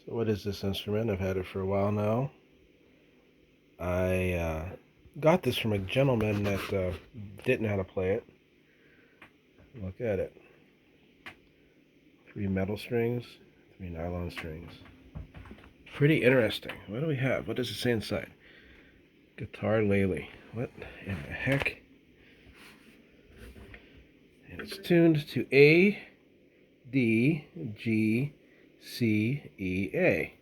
So what is this instrument? I've had it for a while now. I got this from a gentleman that didn't know how to play it. Look at it. 3 metal strings, 3 nylon strings. Pretty interesting. What do we have? What does it say inside? Guitar Lele. What in the heck? And it's tuned to A, D, G, C, E, A.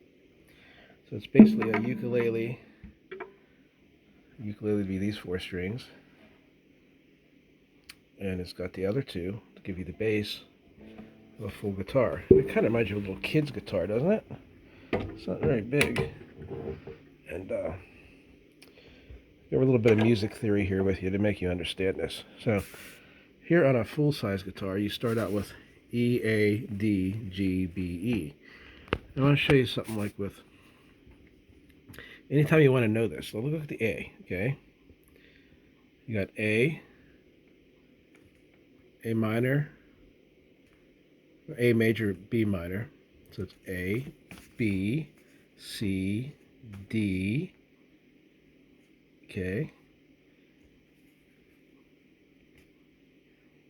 So it's basically a ukulele. Ukulele would be these 4 strings. And it's got the other 2 to give you the bass of a full guitar. It kind of reminds you of a little kid's guitar, doesn't it? It's not very big. And got a little bit of music theory here with you to make you understand this. So here on a full-size guitar, you start out with E, A, D, G, B, E. I want to show you something like with, anytime you want to know this, so look at the A, okay? You got A minor, A major, B minor. So it's A, B, C, D, okay,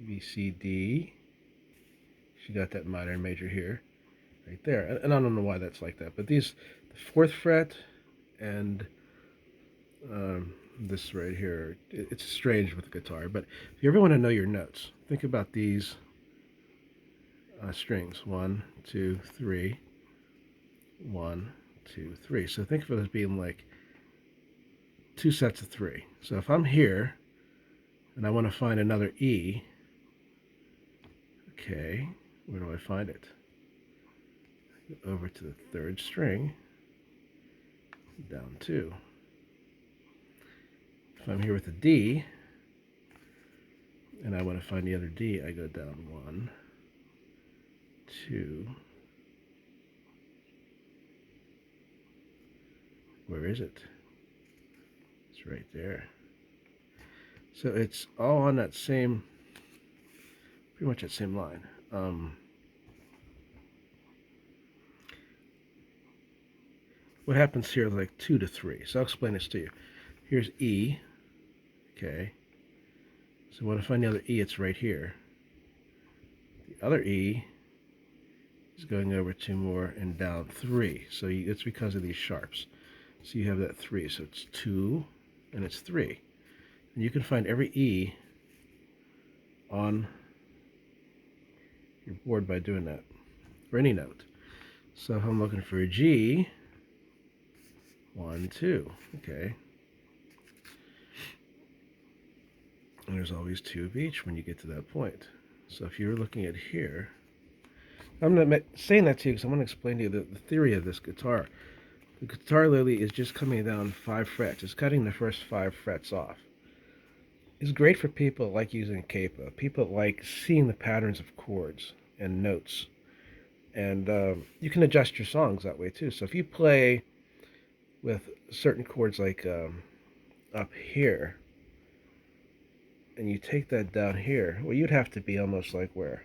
B, C, D. She got that minor and major here, right there. And I don't know why that's like that, but these, the 4th fret and this right here, it's strange with the guitar. But if you ever want to know your notes, think about these strings. 1, 2, 3. 1, 2, 3. So think of it as being like 2 sets of 3. So if I'm here and I want to find another E, okay, where do I find it? Over to the 3rd string, down 2. If I'm here with a D and I want to find the other D, I go down 1, 2. Where is it? It's right there. So it's all on that same, pretty much that same line. What happens here is like 2 to 3. So I'll explain this to you. Here's E, okay. So when I find the other E, it's right here. The other E is going over 2 more and down 3. So it's because of these sharps. So you have that 3. So it's 2 and it's 3. And you can find every E on your board by doing that, for any note. So if I'm looking for a G, 1, 2, okay. And there's always 2 of each when you get to that point. So if you're looking at here, I'm not saying that to you because I want to explain to you the theory of this guitar. The Guitar Lele is just coming down 5 frets. It's cutting the first 5 frets off. It's great for people that like using capo. People that like seeing the patterns of chords and notes. And you can adjust your songs that way too. So if you play with certain chords like up here, and you take that down here, well, you'd have to be almost like where?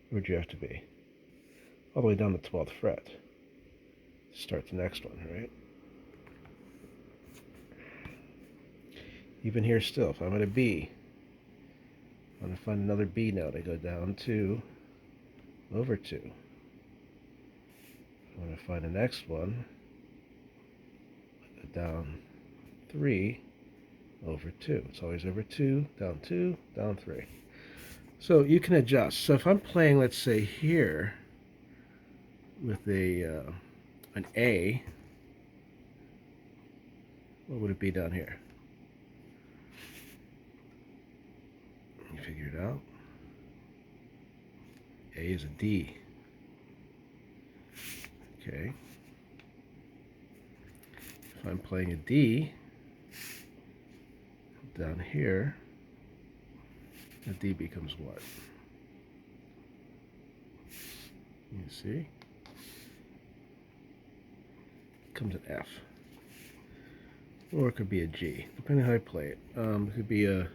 Where'd you have to be? All the way down the 12th fret. Start the next one, right? Even here still, if I'm at a B, I want to find another B note, I go down 2, over 2. I want to find the next one, I go down 3, over 2. It's always over 2, down 3. So you can adjust. So if I'm playing, let's say here, with an A, what would it be down here? You figure it out. A is a D. Okay. If I'm playing a D, down here, the D becomes what? You see? It becomes an F. Or it could be a G, depending on how I play it. It could be a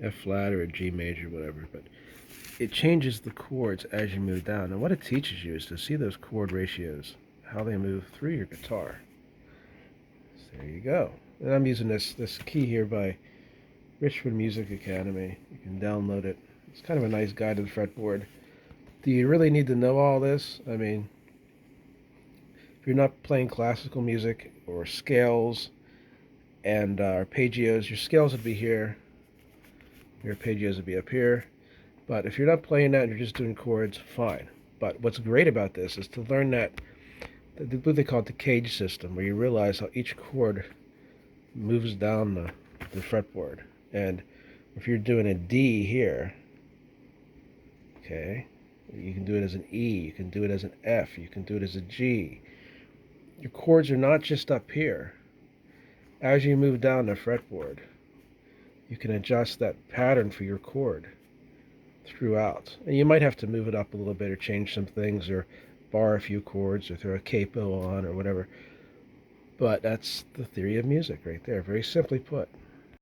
F flat or a G major, whatever. But it changes the chords as you move down. And what it teaches you is to see those chord ratios, how they move through your guitar. So there you go. And I'm using this key here by Richmond Music Academy. You can download it. It's kind of a nice guide to the fretboard. Do you really need to know all this? I mean, if you're not playing classical music or scales and arpeggios, your scales would be here, your arpeggios would be up here. But if you're not playing that and you're just doing chords, fine. But what's great about this is to learn that, what they call it, the cage system, where you realize how each chord moves down the fretboard. And if you're doing a D here, okay, you can do it as an E, you can do it as an F, you can do it as a G. Your chords are not just up here. As you move down the fretboard, you can adjust that pattern for your chord throughout. And you might have to move it up a little bit or change some things or bar a few chords or throw a capo on or whatever. But that's the theory of music right there, very simply put.